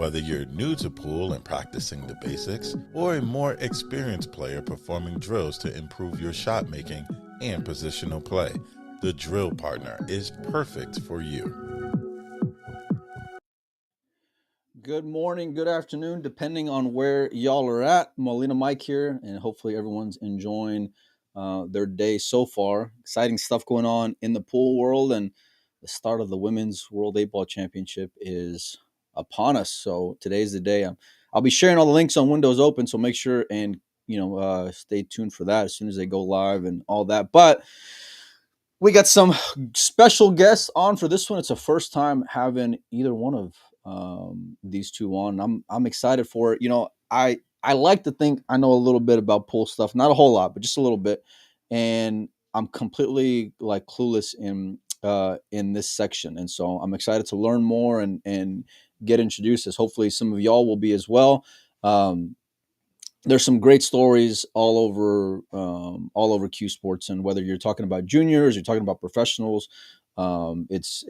Whether you're new to pool and practicing the basics, or a more experienced player performing drills to improve your shot making and positional play, the Drill Partner is perfect for you. Good morning, good afternoon, depending on where y'all are at. Molina Mike here, and hopefully everyone's enjoying their day so far. Exciting stuff going on in the pool world, and the start of the Women's World 8-Ball Championship is upon us. So today's the day. I'll be sharing all the links on Windows Open, so make sure and stay tuned for that as soon as they go live and all that. But we got some special guests on for this one. It's the first time having either one of these two on. I'm excited for it. I like to think I know a little bit about pool stuff, not a whole lot, but just a little bit. And I'm completely clueless in this section. And so I'm excited to learn more and get introduced, as hopefully some of y'all will be as well. There's some great stories all over Q Sports, and whether you're talking about juniors, you're talking about professionals, it's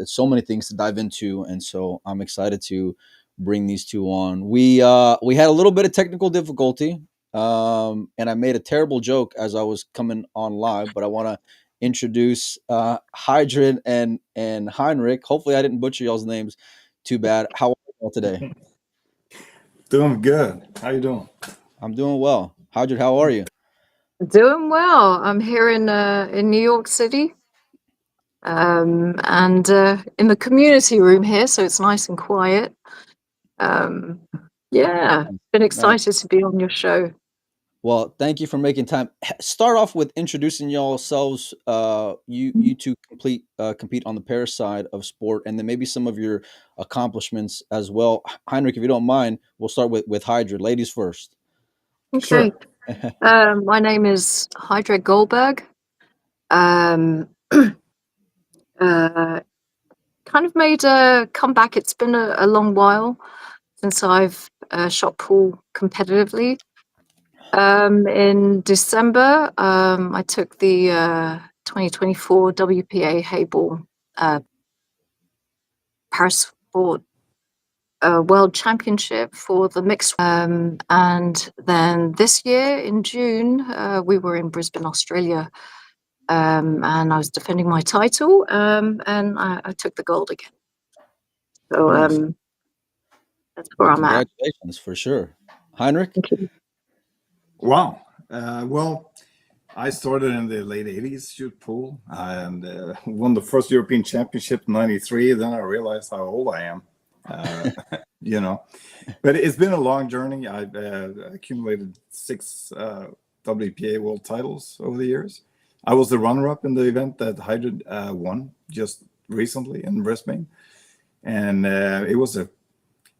so many things to dive into, and so I'm excited to bring these two on. We had a little bit of technical difficulty, and I made a terrible joke as I was coming on live, but I want to introduce Hydred and Henrik. Hopefully, I didn't butcher y'all's names too bad. How are you all today? Doing good. How you doing? I'm doing well. Hydred, how are you? Doing well. I'm here in New York City, and in the community room here, so it's nice and quiet. Yeah, been excited to be on your show. Well, thank you for making time. Start off with introducing yourselves. You two compete on the pair side of sport, and then maybe some of your accomplishments as well. Heinrich, if you don't mind, we'll start with Hydred. Ladies first. Okay. Sure. My name is Hydred Goldberg. Kind of made a comeback. It's been a long while since I've shot pool competitively. In December, I took the 2024 WPA Hayball Parasport World Championship for the mixed. And then this year in June, we were in Brisbane, Australia, and I was defending my title, and I took the gold again. So Nice. that's where I'm at. Congratulations, for sure. Heinrich? Thank you. Wow. Well, I started in the late 80s, shoot pool, and won the first European Championship in 93. Then I realized how old I am, But it's been a long journey. I've accumulated 6 WPA world titles over the years. I was the runner-up in the event that Hydred won just recently in Brisbane. And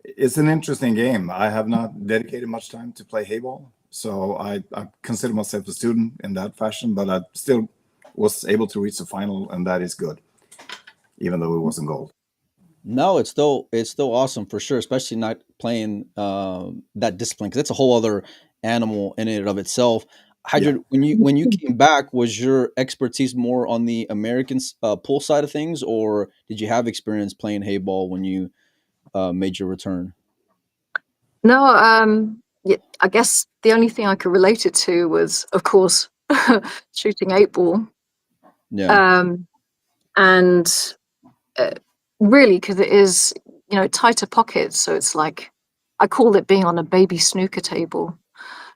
it's an interesting game. I have not dedicated much time to play hayball, so I consider myself a student in that fashion, but I still was able to reach the final, and that is good, even though it wasn't gold. No, it's still awesome for sure, especially not playing that discipline, because it's a whole other animal in and of itself. Hydred, yeah. when you came back, was your expertise more on the American pool side of things, or did you have experience playing hayball when you made your return? No, yeah, I guess the only thing I could relate it to was, of course, shooting 8-ball. Yeah. And really, because it is, tighter pockets, so it's like, I call it being on a baby snooker table.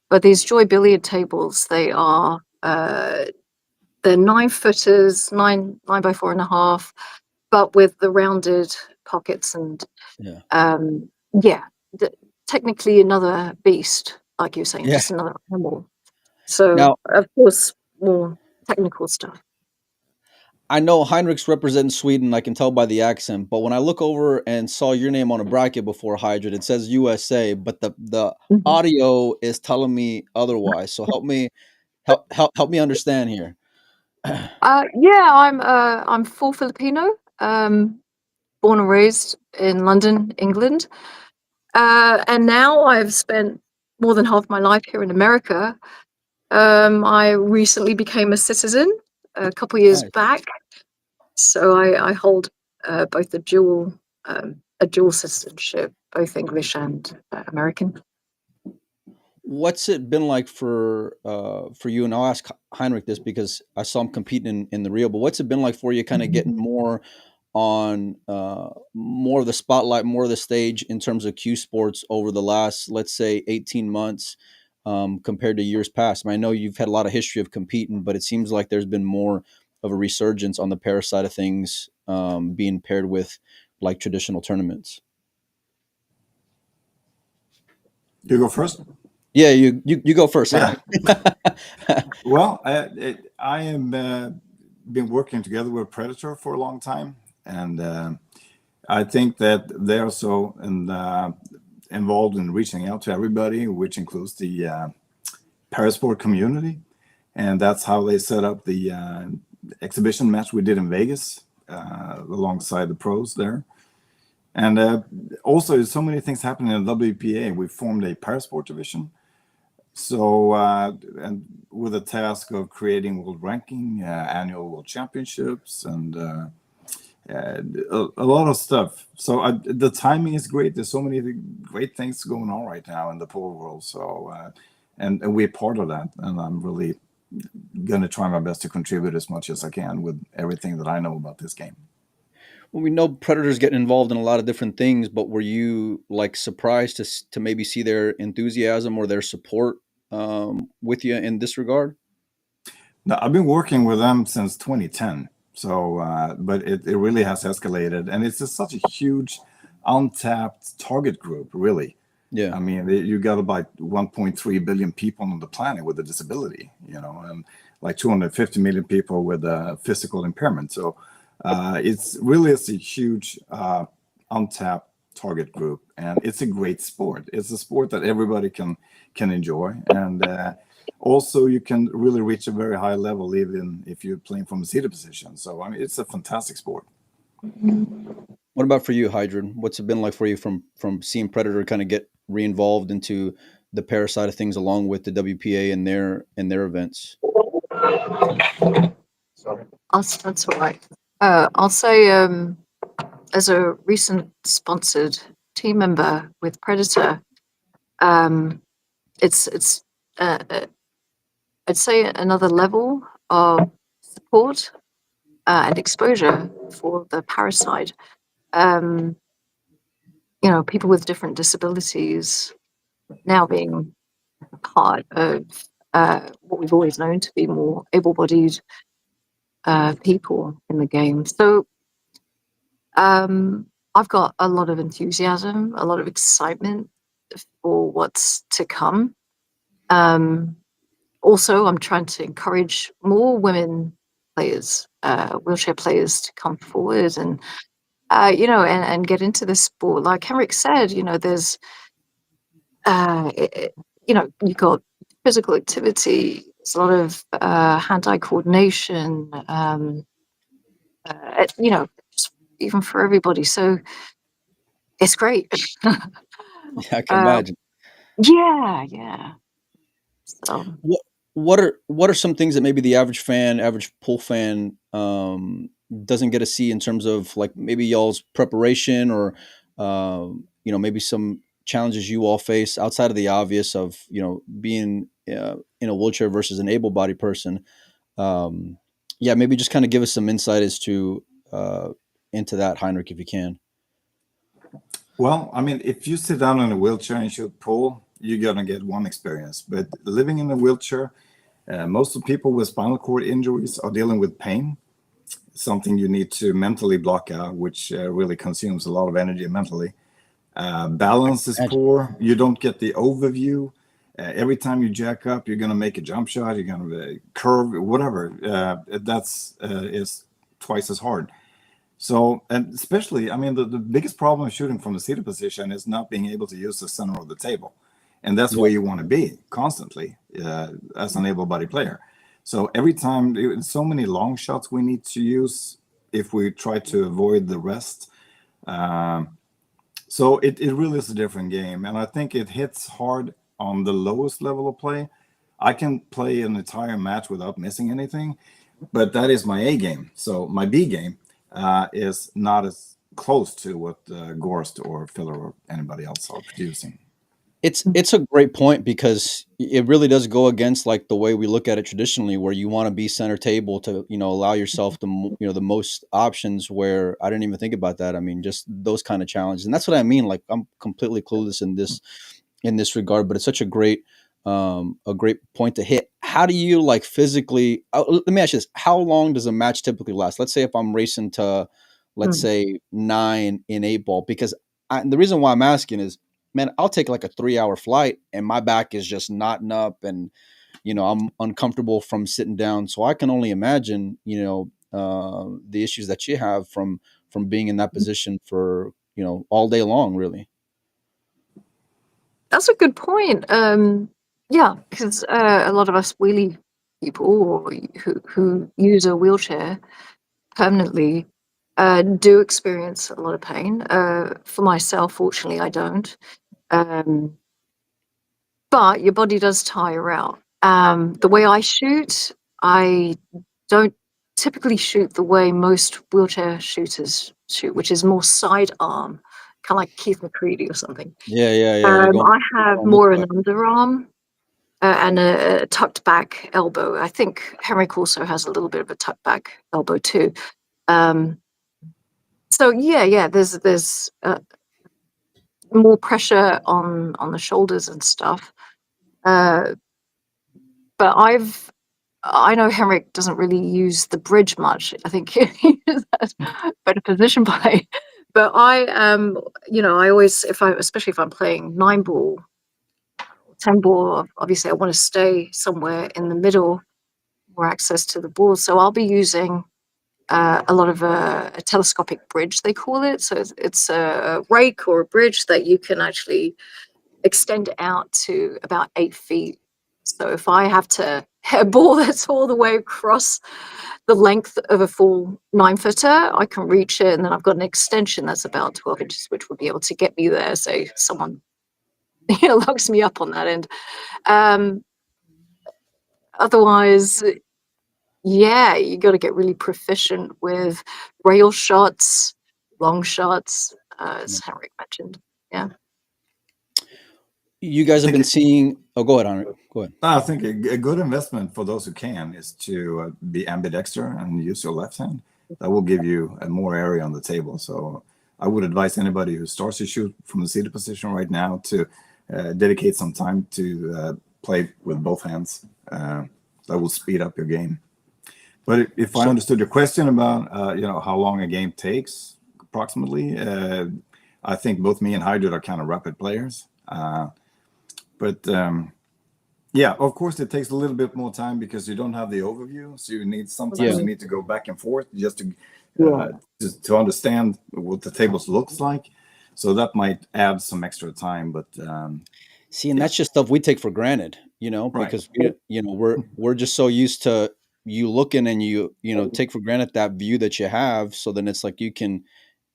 But these Joy billiard tables, they are they're 9-footers, 9 by 4.5, but with the rounded pockets and technically another beast, like you were saying, just another animal. So now, of course, more technical stuff. I know Heinrich's representing Sweden, I can tell by the accent, but when I look over and saw your name on a bracket before Hydred, it says USA, but the audio is telling me otherwise. So help me understand here. I'm full Filipino, born and raised in London, England. And now I've spent more than half my life here in America. I recently became a citizen a couple years back. So I hold both the dual a dual citizenship, both English and American. What's it been like for you? And I'll ask Heinrich this because I saw him competing in the Rio. But what's it been like for you, kind of getting more on more of the spotlight, more of the stage in terms of Q sports over the last, let's say, 18 months compared to years past? I mean, I know you've had a lot of history of competing, but it seems like there's been more of a resurgence on the para side of things, being paired with like traditional tournaments. You go first. Yeah, you go first. Yeah. Well, I am been working together with Predator for a long time, and I think that they are so involved in reaching out to everybody, which includes the parasport community, and that's how they set up the exhibition match we did in Vegas alongside the pros there. And also, so many things happening in the WPA. We formed a parasport division. So, and with a task of creating world ranking, annual world championships, and a lot of stuff. So the timing is great. There's so many great things going on right now in the pole world. So, and we're part of that. And I'm really going to try my best to contribute as much as I can with everything that I know about this game. Well, we know Predators getting involved in a lot of different things, but were you like surprised to maybe see their enthusiasm or their support with you in this regard? No, I've been working with them since 2010. So, but it really has escalated, and it's just such a huge, untapped target group, really. Yeah. I mean, you got about 1.3 billion people on the planet with a disability, and like 250 million people with a physical impairment. So it's really a huge, untapped target group, and it's a great sport. It's a sport that everybody can enjoy, and also you can really reach a very high level even if you're playing from a seated position. So I mean, it's a fantastic sport. What about for you, Hydred? What's it been like for you from seeing Predator kind of get re-involved into the para side of things along with the WPA and their events? Sorry. That's all right. I'll say, as a recent sponsored team member with Predator, it's I'd say another level of support and exposure for the parasite. People with different disabilities now being part of what we've always known to be more able-bodied people in the game. So I've got a lot of enthusiasm, a lot of excitement for what's to come. Also, I'm trying to encourage more women players, wheelchair players, to come forward and and get into this sport. Like Henrik said, there's you've got physical activity. There's a lot of hand-eye coordination. Just even for everybody. So it's great. Yeah, I can imagine. Yeah. So What are some things that maybe the average pool fan doesn't get to see in terms of like maybe y'all's preparation or maybe some challenges you all face outside of the obvious of being in a wheelchair versus an able-bodied person? Maybe just kind of give us some insight as to into that, Heinrich, if you can. Well, I mean, if you sit down in a wheelchair and shoot pool, you're gonna get one experience. But living in a wheelchair, most of the people with spinal cord injuries are dealing with pain, something you need to mentally block out, which really consumes a lot of energy mentally. Balance is poor. You don't get the overview. Every time you jack up, you're going to make a jump shot. You're going to curve, whatever. That's is twice as hard. So, and especially, I mean, the biggest problem of shooting from the seated position is not being able to use the center of the table. And that's where you want to be constantly as an able-bodied player. So every time, so many long shots we need to use if we try to avoid the rest. So it really is a different game. And I think it hits hard on the lowest level of play. I can play an entire match without missing anything, but that is my A game. So my B game is not as close to what Gorst or Filler or anybody else are producing. It's a great point, because it really does go against like the way we look at it traditionally, where you want to be center table to, allow yourself the most options, where I didn't even think about that. I mean, just those kind of challenges. And that's what I mean. Like, I'm completely clueless in this regard, but it's such a great point to hit. How do you like physically, let me ask you this. How long does a match typically last? Let's say if I'm racing to, let's say 9 in 8-ball, because the reason why I'm asking is, man, I'll take like a 3-hour flight and my back is just knotting up, and, I'm uncomfortable from sitting down. So I can only imagine, the issues that you have from being in that position for, all day long, really. That's a good point. Yeah, because a lot of us wheelie people, or who use a wheelchair permanently, do experience a lot of pain. For myself, fortunately, I don't. But your body does tire out. The way I shoot, I don't typically shoot the way most wheelchair shooters shoot, which is more sidearm, kind of like Keith McCready or something. Yeah. You're going, I have more an underarm and a tucked back elbow. I think Henrik also has a little bit of a tucked back elbow too. So yeah, there's more pressure on the shoulders and stuff. But I know Henrik doesn't really use the bridge much. I think he is better position play. But I always, especially if I'm playing 9-ball, 10-ball, obviously I want to stay somewhere in the middle, more access to the ball. So I'll be using a lot of a telescopic bridge, they call it. So it's a rake or a bridge that you can actually extend out to about 8 feet. So if I have to hit a ball that's all the way across the length of a full 9-footer, I can reach it, and then I've got an extension that's about 12 inches, which will be able to get me there. So someone locks me up on that end. Otherwise, yeah, you got to get really proficient with rail shots, long shots, as Henrik mentioned. Yeah. You guys have been seeing. Oh, go ahead, Henrik. Go ahead. I think a good investment for those who can is to be ambidextrous and use your left hand. That will give you more area on the table. So I would advise anybody who starts to shoot from the seated position right now to dedicate some time to play with both hands. That will speed up your game. But if I understood your question about how long a game takes approximately, I think both me and Hydred are kind of rapid players. Yeah, of course it takes a little bit more time because you don't have the overview. So you need you need to go back and forth just to understand what the tables looks like. So that might add some extra time. But see, and that's just stuff we take for granted, because we're just so used to you looking, and you take for granted that view that you have. So then it's like you can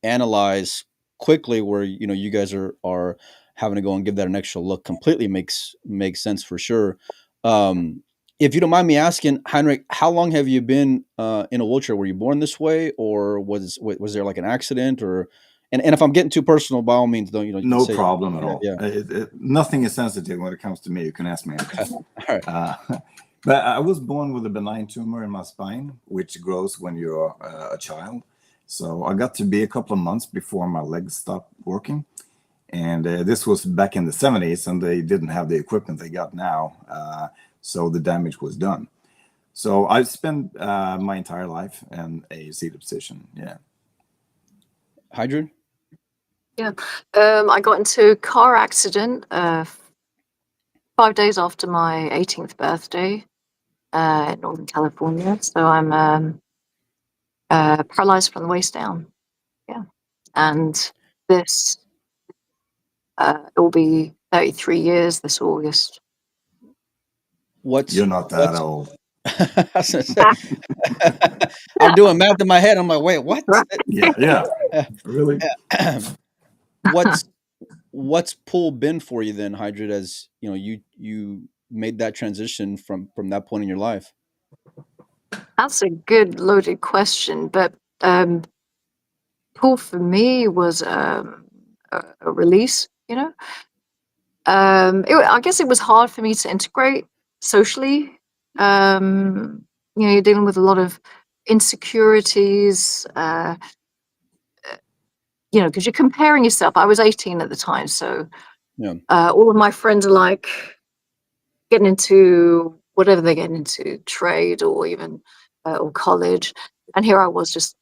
analyze quickly, where you guys are having to go and give that an extra look. Completely makes sense for sure. If you don't mind me asking, Heinrich, how long have you been in a wheelchair? Were you born this way, or was there like an accident, or and if I'm getting too personal, by all means, don't no say, problem at all. Yeah. Nothing is sensitive when it comes to me. You can ask me anything. All right. But I was born with a benign tumor in my spine, which grows when you're a child. So I got to be a couple of months before my legs stopped working. And this was back in the 70s, and they didn't have the equipment they got now. So the damage was done. So I spent my entire life in a seated position. Yeah. Hydred? Yeah. I got into a car accident 5 days after my 18th birthday in Northern California. So I'm paralyzed from the waist down. Yeah. And this, it will be 33 years this August. You're not that old. I'm doing math in my head. I'm like, wait, what? Yeah. Really? What's pull been for you then, Hydred, as you made that transition from that point in your life? That's a good loaded question, but pool for me was a release, you know. I guess it was hard for me to integrate socially. You know, you're dealing with a lot of insecurities, you know, because you're comparing yourself. I was 18 at the time, so Yeah. all of my friends are like getting into whatever they're getting into, trade or even or college, and here I was just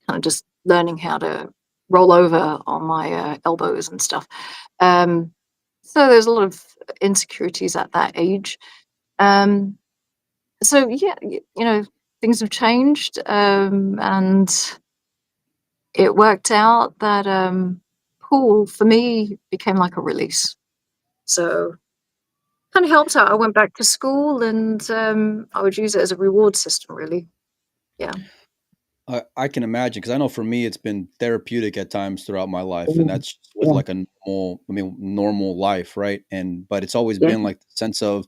kind of just learning how to roll over on my elbows and stuff. So there's a lot of insecurities at that age. So yeah, you know, things have changed, and it worked out that pool for me became like a release. So kind of helped out. I went back to school, and I would use it as a reward system, really. Yeah. I can imagine, because I know for me it's been therapeutic at times throughout my life, and Mm, that's just with yeah. like a normal life, right? And but it's always Yeah. been like the sense of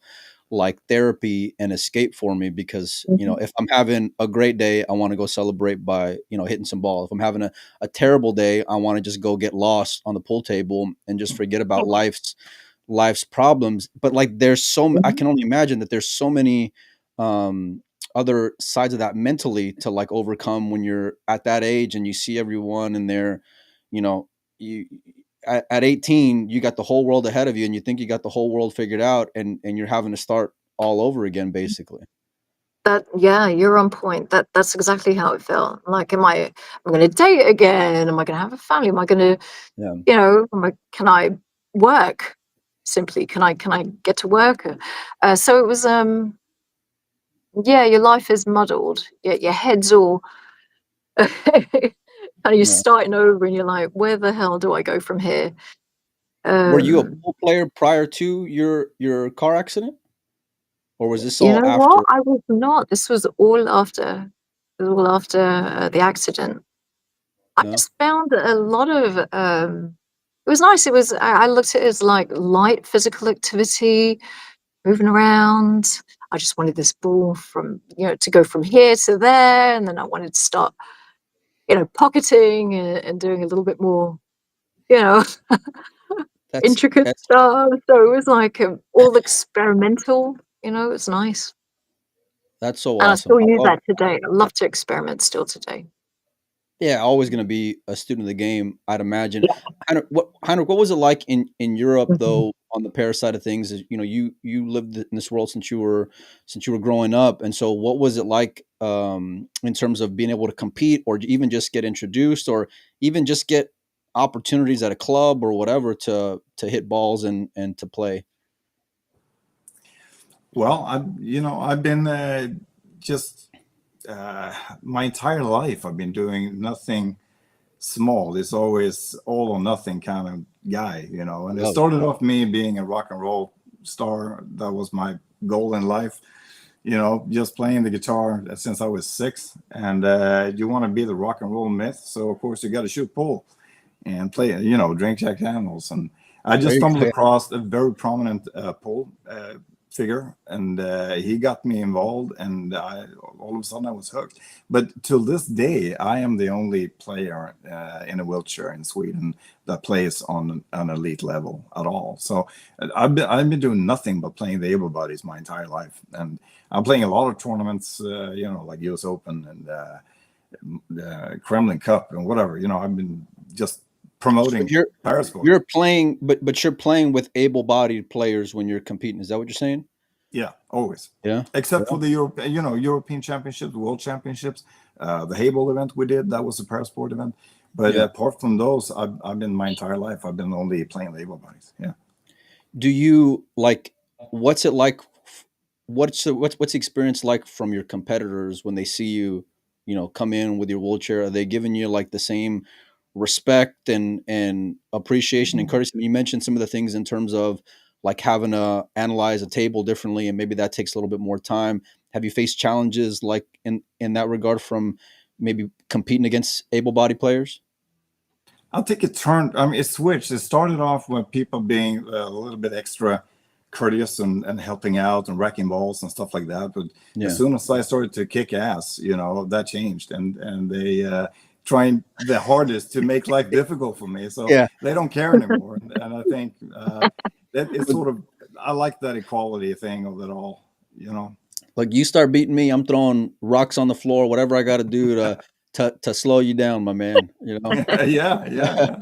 like therapy and escape for me, because Mhm. if I'm having a great day, I want to go celebrate by hitting some ball. If I'm having a terrible day, I want to just go get lost on the pool table and just forget about life's problems. But like I Mhm. can only imagine that there's so many um other sides of that mentally to like overcome when you're at that age and you see everyone and they're, you know, you at 18 you got the whole world ahead of you and you think you got the whole world figured out, and you're having to start all over again basically. Yeah, you're on point. That's exactly how it felt. Like, I'm gonna date again? Am I gonna have a family? Am I gonna, Yeah. you know, can I work? Simply, can I get to work? So it was yeah, your life is muddled. Your head's all and you're Yeah. starting over and you're like, where the hell do I go from here? Were you a Um, pool player prior to your car accident, or was this you all know after? what? I was not. This was all after. It was all after the accident. I Yeah. just found that a lot of it was nice. It was I looked at it as like light physical activity, moving around. I just wanted this ball from, you know, to go from here to there, and then I wanted to start, you know, pocketing and doing a little bit more, you know, that's intricate that's stuff. So it was like all experimental, you know, it's nice. that's so And I awesome. still use that today. I love to experiment still today. Yeah, always going to be a student of the game, I'd imagine. Yeah. Heinrich, what was it like in Europe Mhm. though, on the pair side of things? Is, you lived in this world since you were growing up, and so what was it like in terms of being able to compete, or even just get introduced, or even just get opportunities at a club or whatever to hit balls and to play? Well, I've been just my entire life. I've been doing nothing small. It's always all or nothing kind of guy, I And it love it. started off me being a rock and roll star. That was my goal in life. Just playing the guitar since I was 6. And you want to be the rock and roll myth, so of course you got to shoot pool and play, drink Jack Daniels. And I There just you stumbled go. across a very prominent pool figure, and he got me involved, and all of a sudden I was hooked. But till this day, I am the only player in a wheelchair in Sweden that plays on an elite level at all. So I've been doing nothing but playing the able-bodies my entire life, and I'm playing a lot of tournaments, like US Open and the Kremlin Cup and whatever. I've been just So promoting parasport. you're playing, but you're playing with able-bodied players when you're competing. Is that what you're saying? Yeah, always. Yeah. Except for the European Championships, World Championships, the Hable event we did, that was a parasport event. But Yeah. apart from those, I've been my entire life, I've been only playing the able bodies. Yeah. Do you like, what's it like? What's the experience like from your competitors when they see you, come in with your wheelchair? Are they giving you like the same respect and appreciation and courtesy? You mentioned some of the things in terms of like having to analyze a table differently, and maybe that takes a little bit more time. Have you faced challenges like in that regard from maybe competing against able-bodied players? I think it turned, I mean, it switched. It started off with people being a little bit extra courteous and helping out and wrecking balls and stuff like that. But as Yeah. soon as I started to kick ass, that changed. And they trying the hardest to make life difficult for me. So Yeah. they don't care anymore. And I think that is sort of, I like that equality thing of it all, you know. Like, you start beating me, I'm throwing rocks on the floor, whatever I got to do to slow you down, my man. You know. Yeah.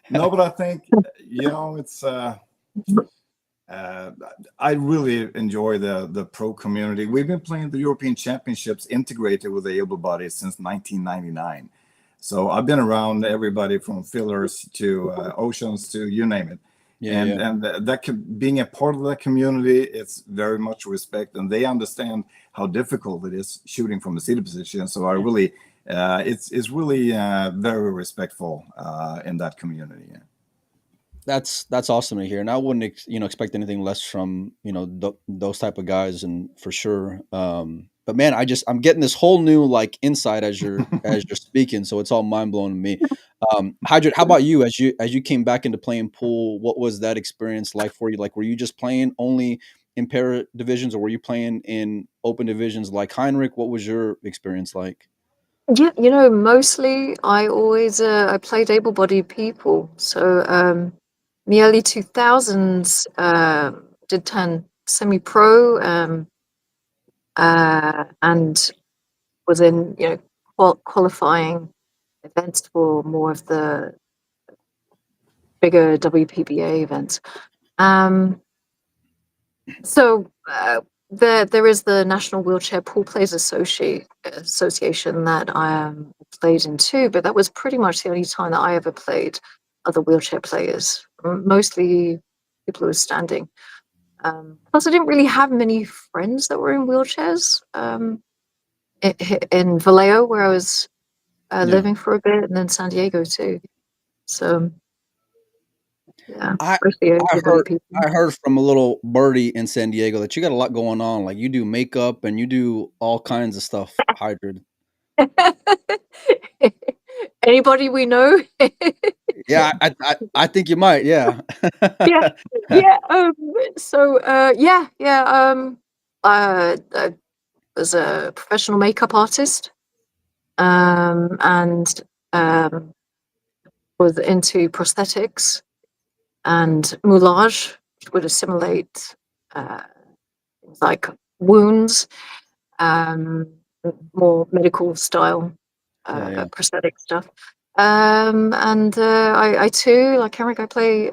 No, but I think, you know, it's I really enjoy the pro community. We've been playing the European Championships integrated with the able-bodied since 1999. So I've been around everybody from fillers to oceans to you name it. And being a part of that community, it's very much respect, and they understand how difficult it is shooting from a seated position. So I really, it's really very respectful in that community. Yeah. That's awesome to hear, and I wouldn't expect anything less from those type of guys, and for sure. But man, I'm getting this whole new like insight as you're speaking, so it's all mind blowing to me. Hydred, how about you? As you came back into playing pool, what was that experience like for you? Like, were you just playing only in para divisions, or were you playing in open divisions like Heinrich? What was your experience like? Yeah, mostly I always I played able-bodied people. So in the early 2000s, did turn semi-pro, and was in qualifying events for more of the bigger WPBA events. So there is the National Wheelchair Pool Players Association that I played in too, but that was pretty much the only time that I ever played other wheelchair players, mostly people who were standing. Plus, I didn't really have many friends that were in wheelchairs in Vallejo, where I was living for a bit, and then San Diego too. So yeah, I mostly able-bodied people. I heard from a little birdie in San Diego that you got a lot going on. Like, you do makeup and you do all kinds of stuff, Hydred. Anybody we know? Yeah, I think you might. Yeah. Yeah, yeah. So I was a professional makeup artist, and was into prosthetics and moulage, which would assimilate things like wounds, more medical style Yeah. prosthetic stuff. And I too, like Henrik, I play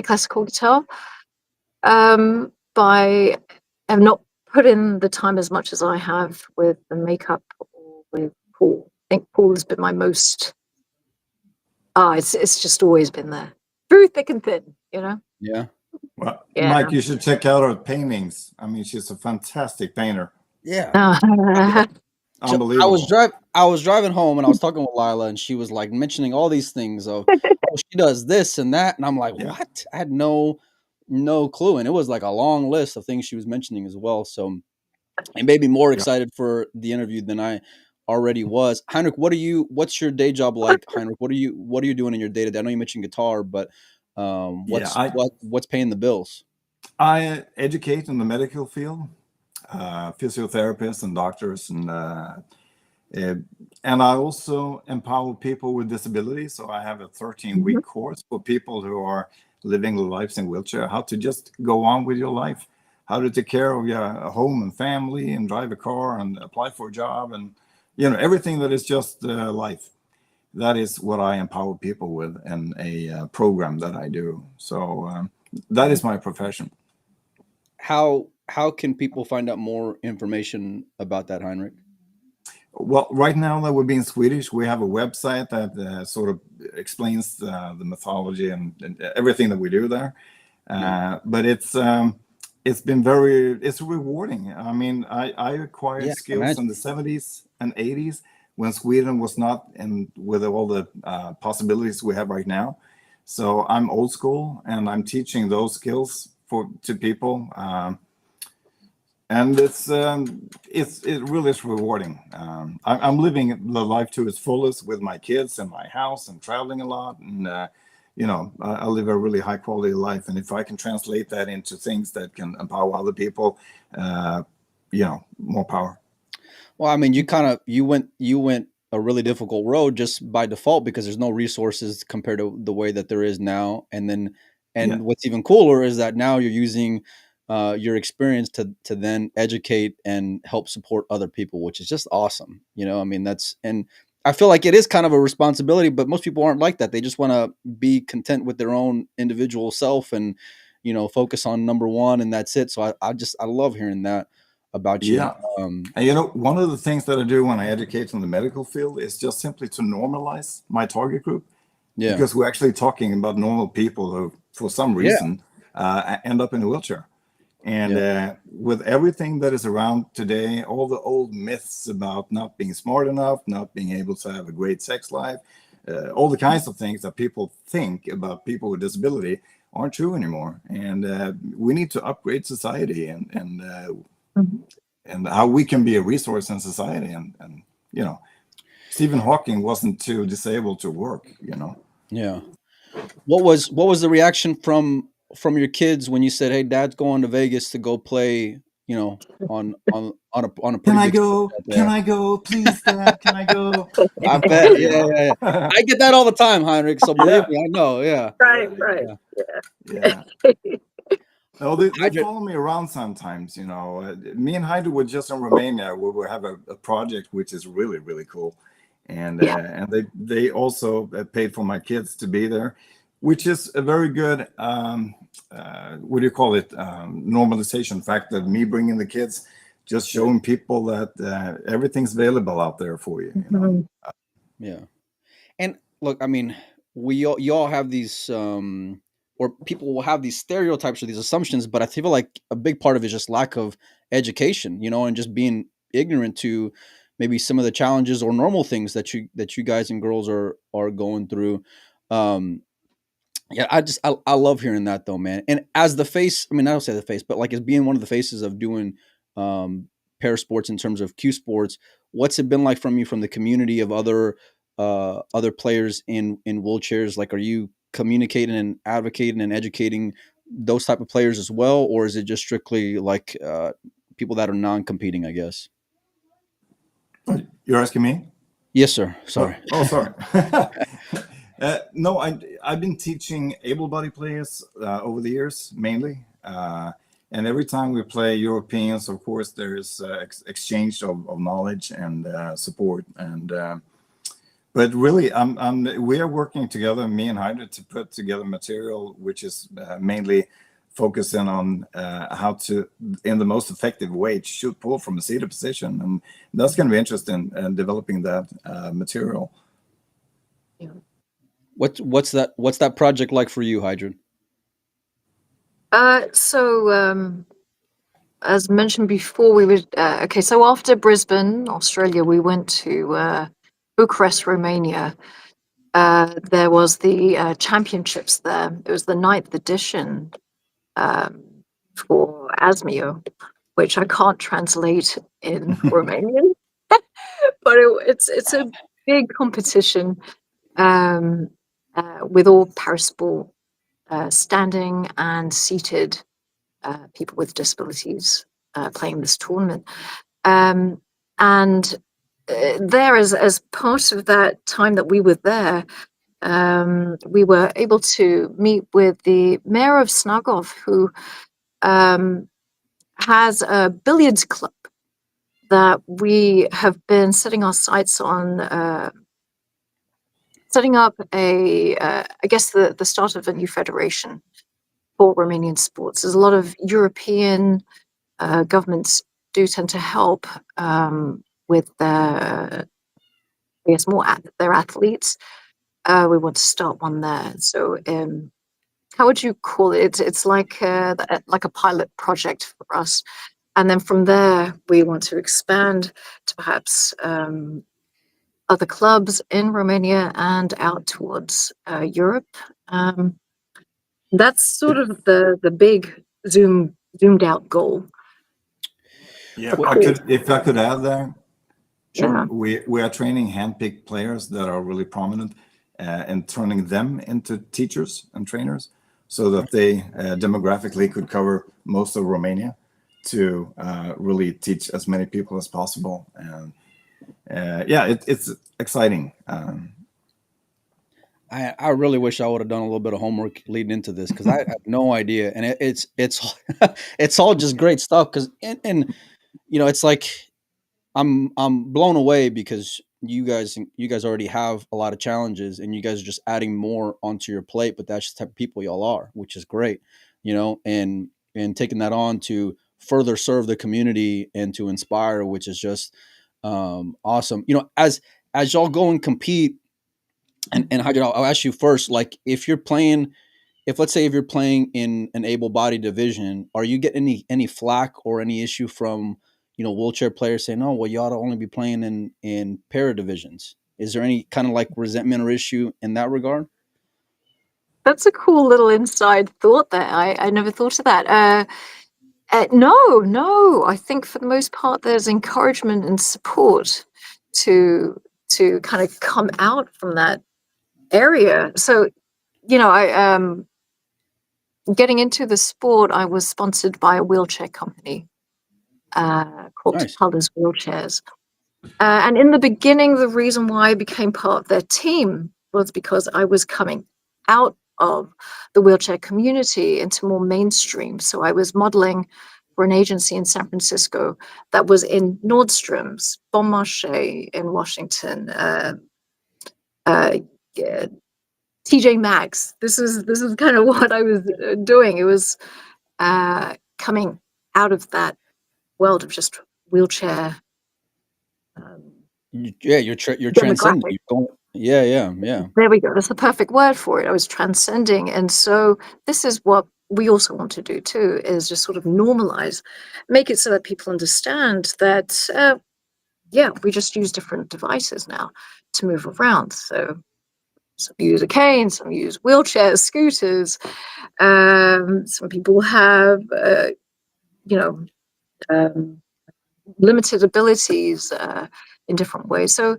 classical guitar. But I have not put in the time as much as I have with the makeup or with pool. I think pool has been my most. It's just always been there through thick and thin, Yeah. Well, Yeah. Mike, you should check out her paintings. I mean, she's a fantastic painter. Yeah. Unbelievable. I was driving home and I was talking with Lila, and she was like mentioning all these things of, oh, she does this and that, and I'm like, Yeah. what? I had no clue, and it was like a long list of things she was mentioning as well. So it made me more excited for the interview than I already was. Heinrich, what's your day job like? Heinrich, what are you doing in your day to day? I know you mentioned guitar, but what's paying the bills? I educate in the medical field, physiotherapists and doctors, and I also empower people with disabilities. So I have a 13-week course for people who are living lives in wheelchair, how to just go on with your life, how to take care of your home and family, and drive a car and apply for a job, and everything that is just life. That is what I empower people with in a program that I do. So that is my profession. How can people find out more information about that, Heinrich? Well, right now that we're being Swedish, we have a website that sort of explains the mythology and everything that we do there. But it's been it's rewarding. I mean, I acquired skills in the 70s and 80s when Sweden was not with all the possibilities we have right now. So I'm old school, and I'm teaching those skills to people. And it really is rewarding. I'm living the life to its fullest with my kids and my house and traveling a lot. And, I live a really high quality life. And if I can translate that into things that can empower other people, more power. Well, I mean, you went a really difficult road just by default because there's no resources compared to the way that there is now. And what's even cooler is that now you're using your experience to then educate and help support other people, which is just awesome. I mean, and I feel like it is kind of a responsibility, but most people aren't like that. They just want to be content with their own individual self and, focus on number one, and that's it. So I love hearing that about you. Yeah. And one of the things that I do when I educate in the medical field is just simply to normalize my target group. Yeah. Because we're actually talking about normal people who, for some reason, end up in a wheelchair. And with everything that is around today, all the old myths about not being smart enough, not being able to have a great sex life, all the kinds of things that people think about people with disability aren't true anymore. And we need to upgrade society and how we can be a resource in society. And Stephen Hawking wasn't too disabled to work. Yeah. What was the reaction from your kids when you said, "Hey, Dad's going to Vegas to go play"? On a pretty Can I big go? stage out there. Can I go? Please, Dad, can I go? I bet. Yeah. I get that all the time, Heinrich. So believe me, I know. Yeah. Right. Yeah. No, they follow me around sometimes. Me and Hydred were just in Romania where we have a project which is really, really cool. And they also paid for my kids to be there, which is a very good, what do you call it, normalization fact of me bringing the kids, just showing people that everything's available out there for you. Yeah. And look, I mean, you all have these or people will have these stereotypes or these assumptions, but I feel like a big part of it is just lack of education, and just being ignorant to maybe some of the challenges or normal things that you guys and girls are going through. Yeah, I love hearing that though, man. And as the face, I mean, I don't say the face, but like as being one of the faces of doing para sports in terms of Q sports, what's it been like from the community of other players in wheelchairs? Like, are you communicating and advocating and educating those type of players as well, or is it just strictly like people that are non-competing, I guess? You're asking me? Yes, sir. Sorry. Oh, sorry. No, I've been teaching able-bodied players over the years, mainly. And every time we play Europeans, of course, there's exchange of knowledge and support. But really, we are working together, me and Hydred, to put together material which is mainly focusing on how to, in the most effective way, shoot pull from a seated position. And that's going to be interesting in developing that material. Yeah. What's that project like for you, Hydred? As mentioned before, we were so after Brisbane, Australia, we went to Bucharest, Romania. There was the championships there. It was the 9th edition for ASMIO, which I can't translate in Romanian, but it's a big competition with all parasport, standing and seated people with disabilities playing this tournament. And there, as part of that time that we were there, we were able to meet with the mayor of Snagov, who has a billiards club that we have been setting our sights on, setting up I guess the start of a new federation for Romanian sports. There's a lot of European governments do tend to help with their, I guess, their athletes. We want to start one there. So how would you call it? It's like a pilot project for us. And then from there, we want to expand to perhaps other clubs in Romania and out towards Europe. That's sort of the big zoomed out goal. Yeah, if I could add there. Sure. Yeah. We are training handpicked players that are really prominent and turning them into teachers and trainers so that they demographically could cover most of Romania to really teach as many people as possible. And it's exciting. I really wish I would have done a little bit of homework leading into this because I have no idea, and it's it's all just great stuff. Because and it's like I'm blown away because you guys already have a lot of challenges, and you guys are just adding more onto your plate. But that's just the type of people y'all are, which is great, and taking that on to further serve the community and to inspire, which is just awesome. As y'all go and compete and Hydred, I'll ask you first, like if let's say if you're playing in an able-bodied division, are you getting any flack or any issue from wheelchair players saying, "Oh, well, you ought to only be playing in para divisions"? Is there any kind of like resentment or issue in that regard? That's a cool little inside thought there. I never thought of that. No. I think for the most part, there's encouragement and support to kind of come out from that area. So, I getting into the sport, I was sponsored by a wheelchair company called Nice. Colors Wheelchairs. And in the beginning, the reason why I became part of their team was because I was coming out of the wheelchair community into more mainstream. So I was modeling for an agency in San Francisco that was in Nordstrom's, Bon Marché in Washington, yeah, TJ Maxx. This is kind of what I was doing. It was coming out of that world of just wheelchair Yeah, you're transcending. demographic. You're going, yeah. There we go. That's the perfect word for it. I was transcending. And so this is what we also want to do too, is just sort of normalize, make it so that people understand that, we just use different devices now to move around. So some use a cane, some use wheelchairs, scooters. Some people have, you know, um, limited abilities in different ways. So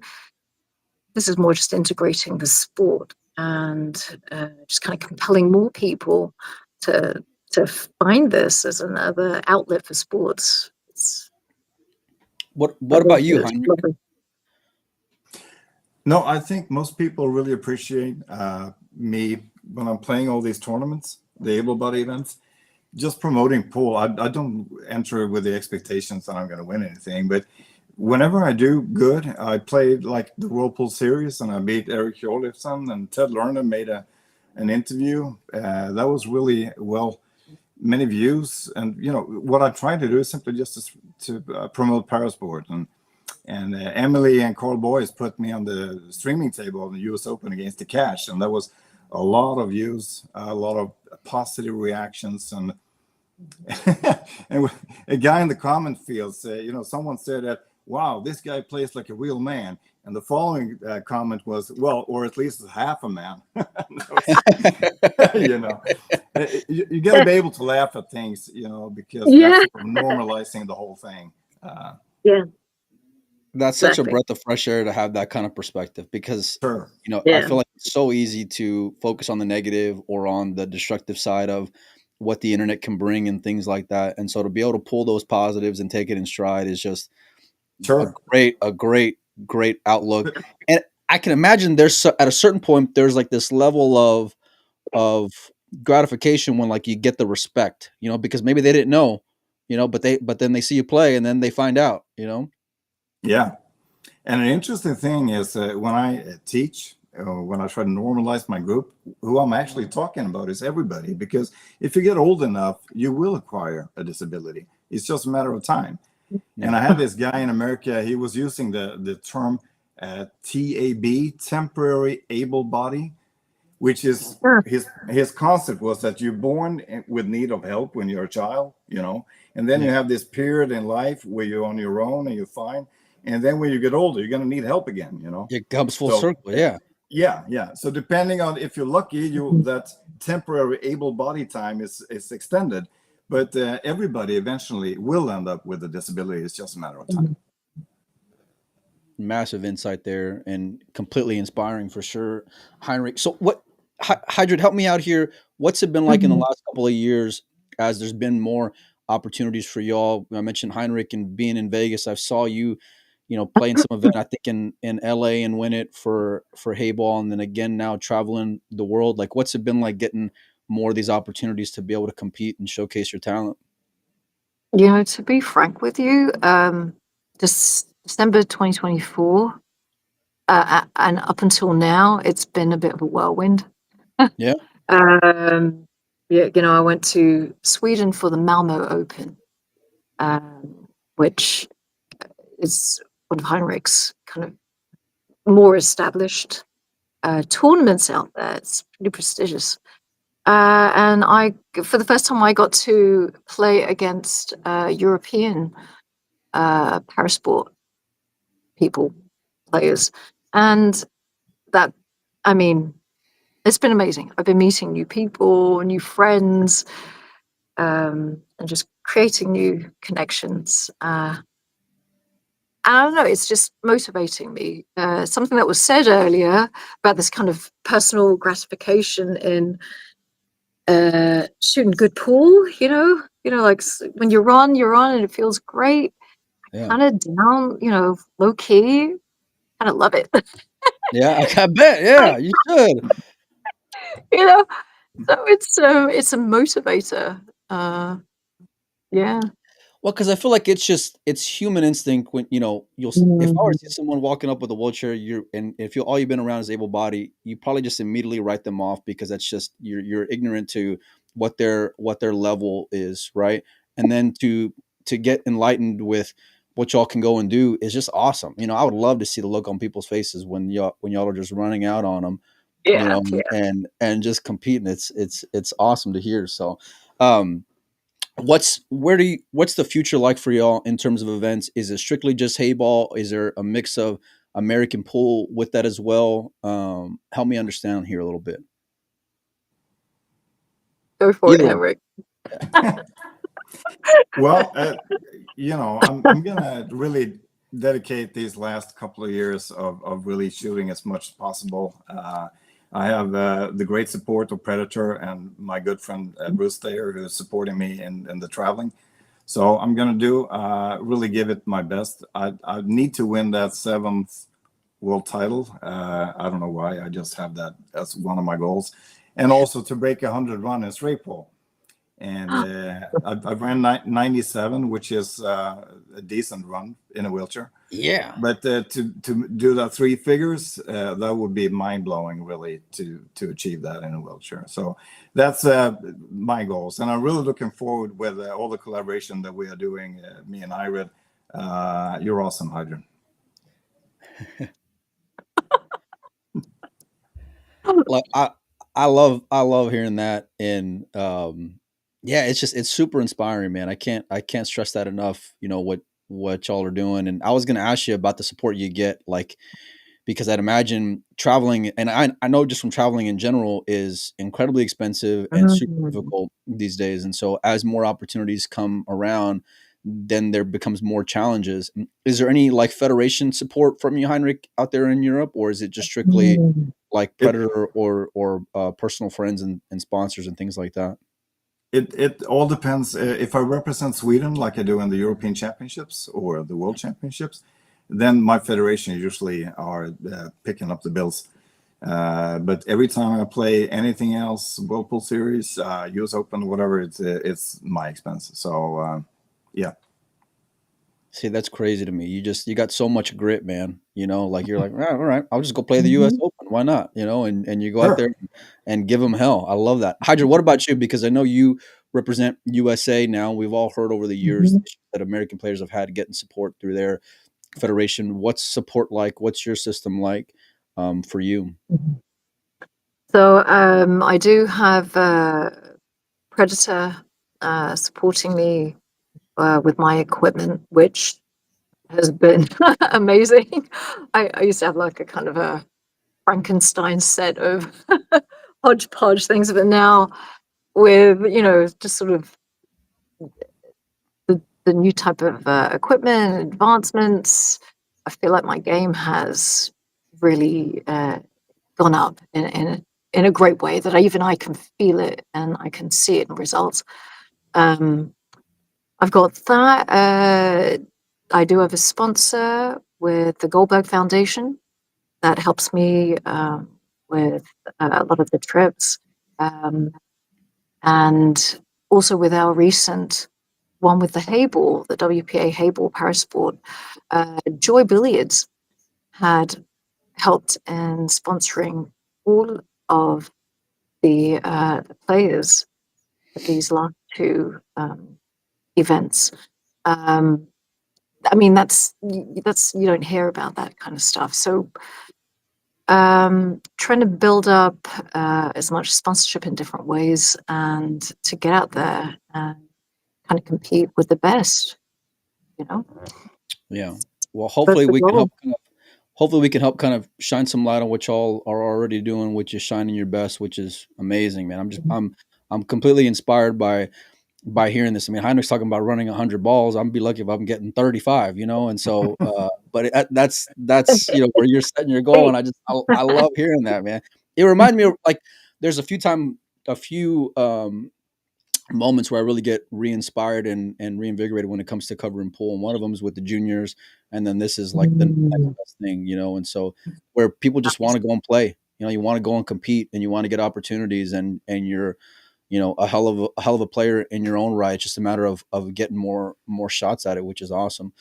this is more just integrating the sport and just kind of compelling more people to find this as another outlet for sports. What about you, Heinrich? No, I think most people really appreciate me when I'm playing all these tournaments, the able-bodied events, just promoting pool. I don't enter with the expectations that I'm going to win anything, but whenever I do good, I played like the World Pool Series and I beat Eric Hjorleifson, and Ted Lerner made an interview. That was really many views. And what I try to do is simply just to promote parasport. And Emily and Carl Boyce put me on the streaming table on the US Open against the Cash, and there was a lot of views, a lot of positive reactions, and and a guy in the comment field said, someone said that, "Wow, this guy plays like a real man," and the following comment was, "Well, or at least half a man." you know, you got to be able to laugh at things, because that's sort of normalizing the whole thing. Yeah. That's such a breath of fresh air to have that kind of perspective because, Sure. I feel like it's so easy to focus on the negative or on the destructive side of what the internet can bring and things like that. And so to be able to pull those positives and take it in stride is just Sure. a great outlook. And I can imagine there's at a certain point, there's like this level of gratification when like you get the respect, because maybe they didn't know, but then they see you play and then they find out, Yeah. And an interesting thing is when I teach, when I try to normalize my group, who I'm actually talking about is everybody. Because if you get old enough, you will acquire a disability. It's just a matter of time. Yeah. And I had this guy in America, he was using the term TAB, temporary able body, which is his concept was that you're born with need of help when you're a child, and then you have this period in life where you're on your own and you're fine. And then when you get older, you're going to need help again, It comes full circle, yeah. Yeah. So depending on if you're lucky, that temporary able body time is extended. But everybody eventually will end up with a disability. It's just a matter of time. Massive insight there and completely inspiring for sure, Heinrich. So Hydred, help me out here. What's it been like in the last couple of years as there's been more opportunities for y'all? I mentioned Heinrich and being in Vegas. I saw you play in some event, I think in LA and win it for Hayball, and then again now traveling the world. Like, what's it been like getting more of these opportunities to be able to compete and showcase your talent? To be frank with you, this December 2024, and up until now, it's been a bit of a whirlwind. Yeah. Yeah, I went to Sweden for the Malmo Open, which is one of Heinrich's kind of more established tournaments out there. It's pretty prestigious. And for the first time, I got to play against European parasport players. And that, I mean, it's been amazing. I've been meeting new people, new friends, and just creating new connections. And I don't know, it's just motivating me. Something that was said earlier about this kind of personal gratification in shooting good pool, like when you're on and it feels great. Yeah. Kind of down, low key, kind of love it. Yeah, I bet. Yeah, you should. So it's a motivator. Yeah. Well, because I feel like it's human instinct when if I were to see someone walking up with a wheelchair, and if all you've been around is able-bodied, you probably just immediately write them off because that's just you're ignorant to what their level is, right? And then to get enlightened with what y'all can go and do is just awesome. I would love to see the look on people's faces when y'all are just running out on them, Yeah. and just competing. It's awesome to hear. So, what's the future like for y'all in terms of events? Is it strictly just Hayball? Is there a mix of American pool with that as well? Help me understand here a little bit. Go for Either it, one. Henrik. Well, I'm gonna really dedicate these last couple of years of really shooting as much as possible. I have the great support of Predator and my good friend Bruce Thayer, who is supporting me in the traveling. So I'm gonna do really give it my best. I need to win that 7th world title. I don't know why. I just have that as one of my goals, and also to break 100 run in straight pole. And I ran 97, which is a decent run in a wheelchair. Yeah. But to do that 3 figures, that would be mind blowing, really, to achieve that in a wheelchair. So that's my goals, and I'm really looking forward with all the collaboration that we are doing. Me and Hydred, you're awesome, Hydred. Like I love hearing that, and yeah, it's super inspiring, man. I can't stress that enough. What y'all are doing, and I was gonna ask you about the support you get, like, because I'd imagine traveling, and I know just from traveling in general is incredibly expensive and super difficult these days. And so as more opportunities come around, then there becomes more challenges. Is there any like federation support from you, Heinrich, out there in Europe, or is it just strictly like Predator or personal friends and sponsors and things like that? It all depends. If I represent Sweden, like I do in the European Championships or the World Championships, then my federation usually are picking up the bills. But every time I play anything else, Whirlpool Series, US Open, whatever, it's my expense. So yeah. See, that's crazy to me. You got so much grit, man. Like you're like, all right, I'll just go play the U.S. Open. Why not? And you go out there and give them hell. I love that. Hydra, what about you? Because I know you represent USA now. We've all heard over the years that American players have had getting support through their federation. What's support like? What's your system like for you? So I do have Predator supporting me with my equipment, which has been amazing. I used to have like a kind of a Frankenstein set of hodgepodge things, but now with just sort of the new type of equipment advancements, I feel like my game has really gone up in a great way that I can feel it and I can see it in results. I've got that. I do have a sponsor with the Goldberg Foundation that helps me with a lot of the trips. And also with our recent one with the Hayball, the WPA Hayball Parasport, Joy Billiards had helped in sponsoring all of the players at these last two events. I mean, that's you don't hear about that kind of stuff. So trying to build up as much sponsorship in different ways and to get out there and kind of compete with the best, you know. Yeah. Well, That's hopefully the we can goal. help kind of shine some light on what y'all are already doing, which is shining your best, which is amazing, man. I'm completely inspired by hearing this. I mean, Heinrich's talking about running 100 balls. I'm be lucky if I'm getting 35, you know. And so, but that's where you're setting your goal, Hey. and I love hearing that, man. It reminds me of like there's a few moments where I really get re-inspired and reinvigorated when it comes to covering pool. And one of them is with the juniors. And then this is like the next best thing, you know? And so where people just want to go and play, you know, you want to go and compete and you want to get opportunities and you're, you know, a hell of a player in your own right. It's just a matter of getting more shots at it, which is awesome.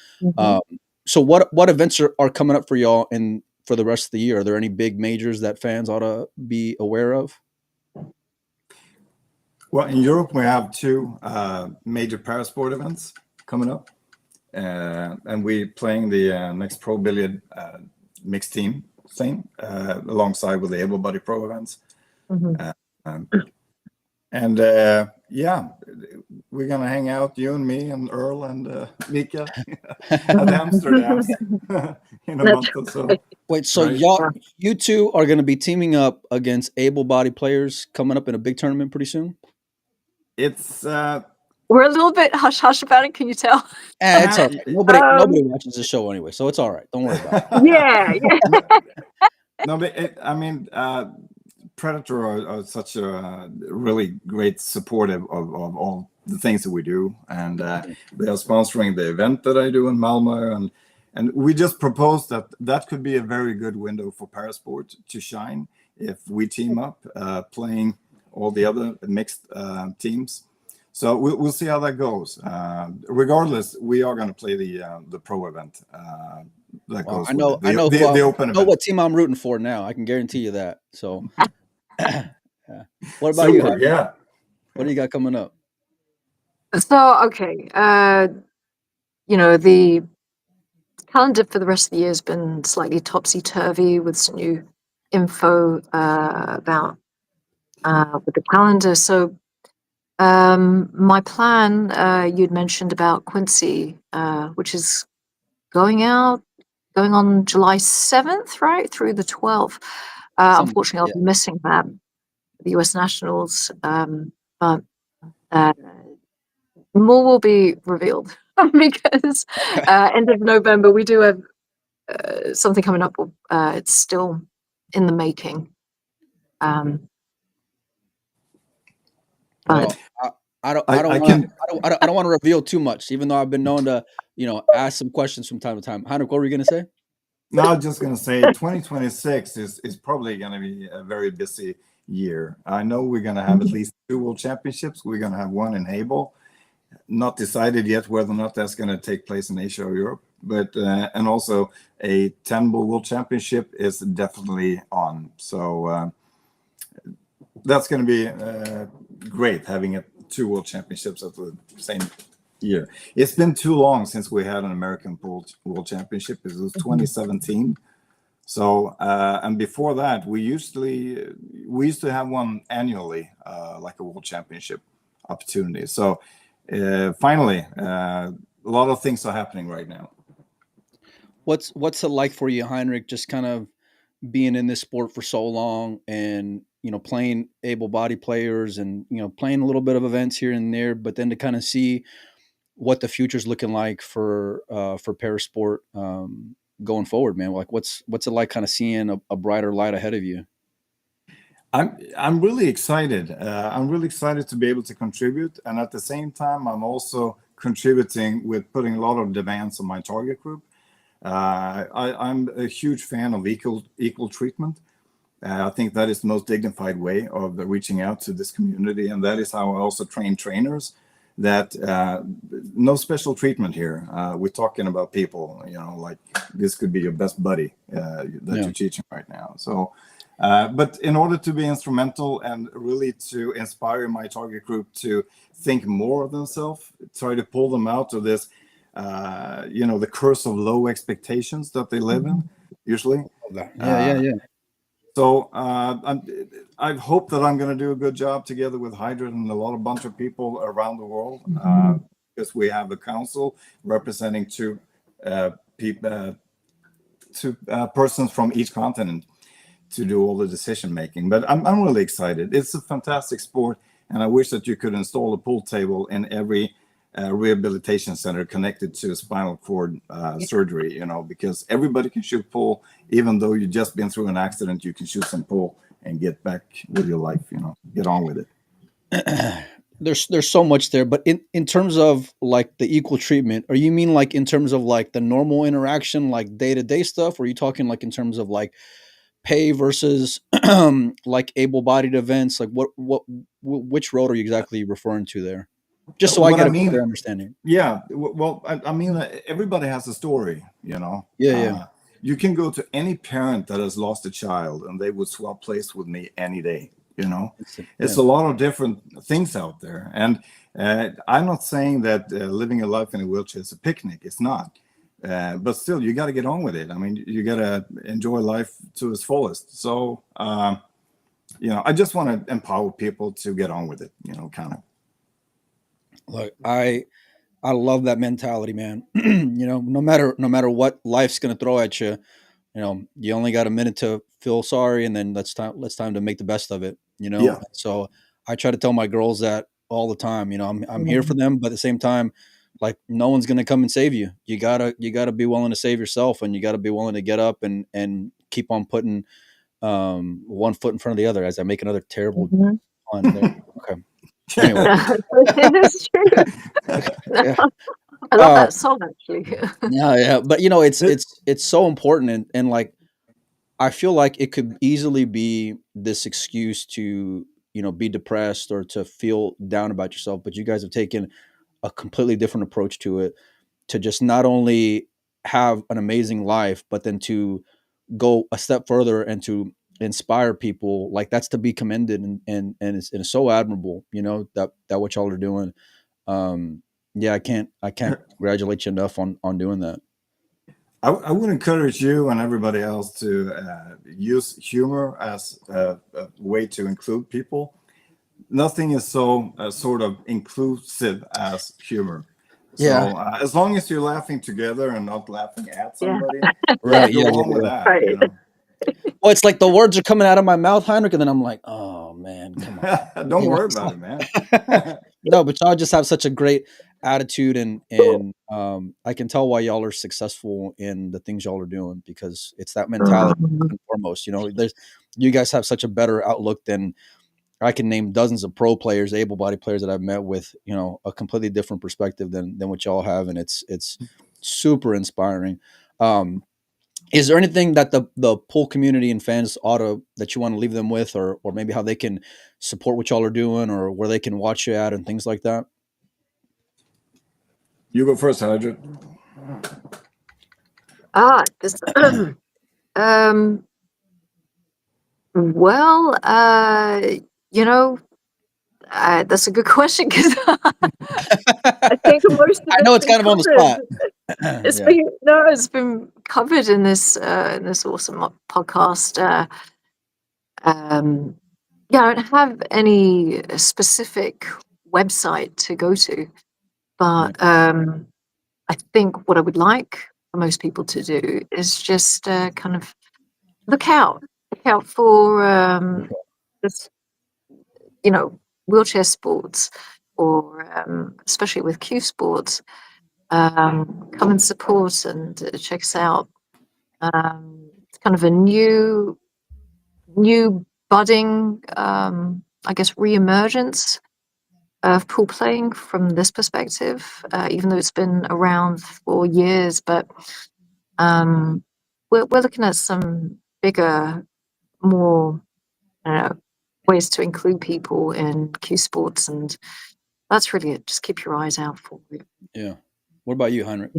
So what events are coming up for y'all and for the rest of the year? Are there any big majors that fans ought to be aware of? Well, in Europe, we have two major parasport events coming up. And we're playing the next Pro Billiard mixed team thing alongside with the able-bodied pro events. And yeah, we're going to hang out, you and me and Earl and Mika at Amsterdam in a month or so. Wait, so Right. you two are going to be teaming up against able-bodied players coming up in a big tournament pretty soon? It's We're a little bit hush hush about it. Can you tell? It's all right. Nobody watches the show anyway, so it's all right. Don't worry about it. Yeah. No, but I mean, Predator are such a really great supportive of all the things that we do, and they are sponsoring the event that I do in Malmö, and we just proposed that could be a very good window for parasport to shine if we team up, playing all the other mixed teams. So we'll see how that goes. Regardless, we are going to play the pro event. That goes I know the open event. what team I'm rooting for now. I can guarantee you that. So, yeah. What about Super, you? yeah. What do you got coming up? So okay, you know, the calendar for the rest of the year has been slightly topsy turvy with some new info about with the calendar. So my plan, you'd mentioned about Quincy, which is going on July 7th, right through the 12th. Unfortunately, I'll be missing that, the US Nationals, but more will be revealed because end of November we do have something coming up. It's still in the making. But Well, I don't want to reveal too much, even though I've been known to, you know, ask some questions from time to time. Heinrich, what were you going to say? No, I was just going to say 2026 is probably going to be a very busy year. I know we're going to have at least 2 World Championships. We're going to have one in Hayball. Not decided yet whether or not that's going to take place in Asia or Europe. But and also a 10-ball World Championship is definitely on. So that's going to be great having 2 World Championships at the same year. It's been too long since we had an American Pool World Championship. It was 2017. So and before that, we used to have one annually, like a World Championship opportunity. So finally, a lot of things are happening right now. What's it like for you, Heinrich? Just kind of being in this sport for so long, and you know, playing able-bodied players, and you know, playing a little bit of events here and there, but then to kind of see what the future's looking like for parasport going forward, man. Like, what's it like, kind of seeing a brighter light ahead of you? I'm really excited. I'm really excited to be able to contribute, and at the same time, I'm also contributing with putting a lot of demands on my target group. I'm a huge fan of equal treatment. I think that is the most dignified way of reaching out to this community, and that is how I also train trainers. That no special treatment here. We're talking about people, like this could be your best buddy that you're teaching right now. So, but in order to be instrumental and really to inspire my target group to think more of themselves, try to pull them out of this, the curse of low expectations that they live in usually. Yeah. So I hope that I'm going to do a good job together with Hydred and a bunch of people around the world, because we have a council representing two persons from each continent to do all the decision making. But I'm really excited. It's a fantastic sport, and I wish that you could install a pool table in every rehabilitation center connected to spinal cord surgery, because everybody can shoot pool. Even though you've just been through an accident, you can shoot some pool and get back with your life, get on with it. There's so much there, but in terms of like the equal treatment, or you mean like in terms of like the normal interaction, like day-to-day stuff, or are you talking like in terms of like pay versus like able-bodied events? Like which road are you exactly referring to there? Just so I get a better understanding. Yeah, well, I mean, everybody has a story, Yeah. You can go to any parent that has lost a child, and they would swap place with me any day. It's a lot of different things out there, and I'm not saying that living a life in a wheelchair is a picnic. It's not, but still, you got to get on with it. I mean, you got to enjoy life to its fullest. So, I just want to empower people to get on with it. Kind of. Look, I love that mentality, man. No matter what life's gonna throw at you, you only got a minute to feel sorry, and then let's time to make the best of it. Yeah. So I try to tell my girls that all the time. I'm here for them, but at the same time, like no one's gonna come and save you. You gotta be willing to save yourself, and you gotta be willing to get up and keep on putting one foot in front of the other. As I make another terrible pun there. Okay. Anyway. It's true. Yeah. I love that song actually. Yeah, but it's so important, and like I feel like it could easily be this excuse to be depressed or to feel down about yourself, but you guys have taken a completely different approach to it, to just not only have an amazing life, but then to go a step further and to inspire people. Like that's to be commended, and it's so admirable, that what y'all are doing. Yeah, I can't congratulate you enough on doing that. I would encourage you and everybody else to use humor as a way to include people. Nothing is so sort of inclusive as humor. Yeah. So as long as you're laughing together and not laughing at somebody, right? Go on with that. Right. Well, it's like the words are coming out of my mouth, Heinrich, and then I'm like, oh man, come on. Don't worry about it, man. No, but y'all just have such a great attitude, and I can tell why y'all are successful in the things y'all are doing, because it's that mentality first and foremost. You guys have such a better outlook than I can name dozens of pro players, able-bodied players that I've met with, a completely different perspective than what y'all have, and it's super inspiring. Is there anything that the pool community and fans that you want to leave them with, or maybe how they can support what y'all are doing, or where they can watch you at and things like that? You go first, Hydred. Well, that's a good question, because I think most of I know it's kind of on the spot. It's been covered in this awesome podcast. I don't have any specific website to go to, but I think what I would like for most people to do is just kind of look out for this, wheelchair sports, or especially with Q sports. Come and support and check us out. It's kind of a new budding, I guess, re-emergence of pool playing from this perspective, even though it's been around for years. But we're looking at some bigger, more ways to include people in Q sports, and that's really it. Just keep your eyes out for it. Yeah. What about you, Heinrich?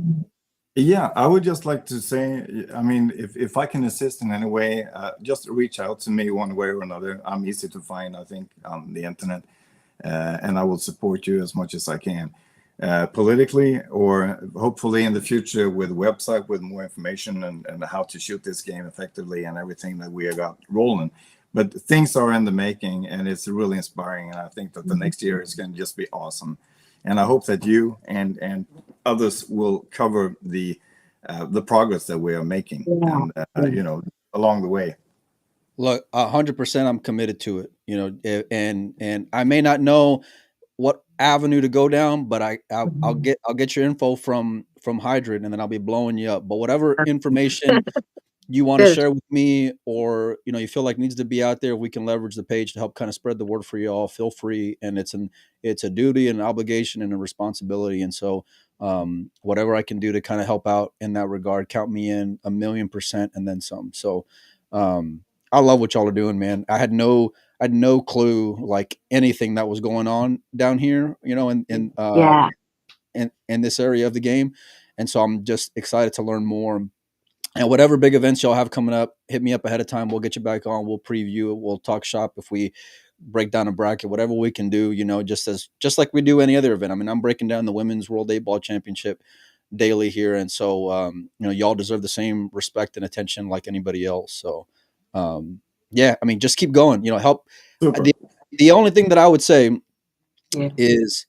Yeah, I would just like to say, I mean, if I can assist in any way, just reach out to me one way or another. I'm easy to find, I think, on the internet, and I will support you as much as I can, politically, or hopefully in the future with a website with more information and how to shoot this game effectively and everything that we have got rolling. But things are in the making, and it's really inspiring, and I think that the next year is going to just be awesome. And I hope that you and others will cover the progress that we are making, and along the way. Look, 100%, I'm committed to it. You know, and I may not know what avenue to go down, but I'll get your info from Hydred, and then I'll be blowing you up. But whatever information you want to share with me, or you feel like needs to be out there, we can leverage the page to help kind of spread the word for you all. Feel free, and it's a duty and an obligation and a responsibility. And so whatever I can do to kind of help out in that regard, count me in 1,000,000% and then some. So I love what y'all are doing, man. I had no clue like anything that was going on down here, in this area of the game. And so I'm just excited to learn more. And whatever big events y'all have coming up, hit me up ahead of time. We'll get you back on. We'll preview it. We'll talk shop if we break down a bracket, whatever we can do, just like we do any other event. I mean, I'm breaking down the Women's World 8-Ball Championship daily here. And so, y'all deserve the same respect and attention like anybody else. So, yeah, I mean, just keep going, help. The only thing that I would say is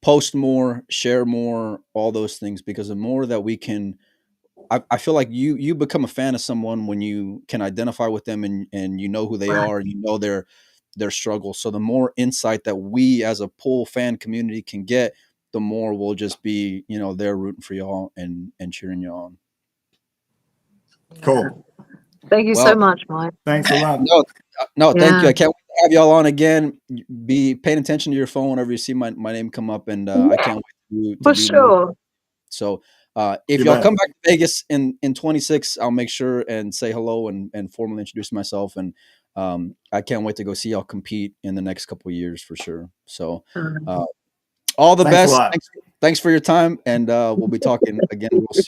post more, share more, all those things, because the more that we can, I feel like you become a fan of someone when you can identify with them and you know who they are and you know their struggle. So the more insight that we as a pool fan community can get, the more we'll just be, there rooting for y'all and cheering you on. Cool. Thank you so much, Mike. Thanks a lot. No, thank you. I can't wait to have y'all on again. Be paying attention to your phone whenever you see my name come up, and I can't wait to for do sure. more. So if y'all come back to Vegas in 26, I'll make sure and say hello and formally introduce myself. And I can't wait to go see y'all compete in the next couple of years for sure. So all the best. Thanks for your time, and we'll be talking again real soon.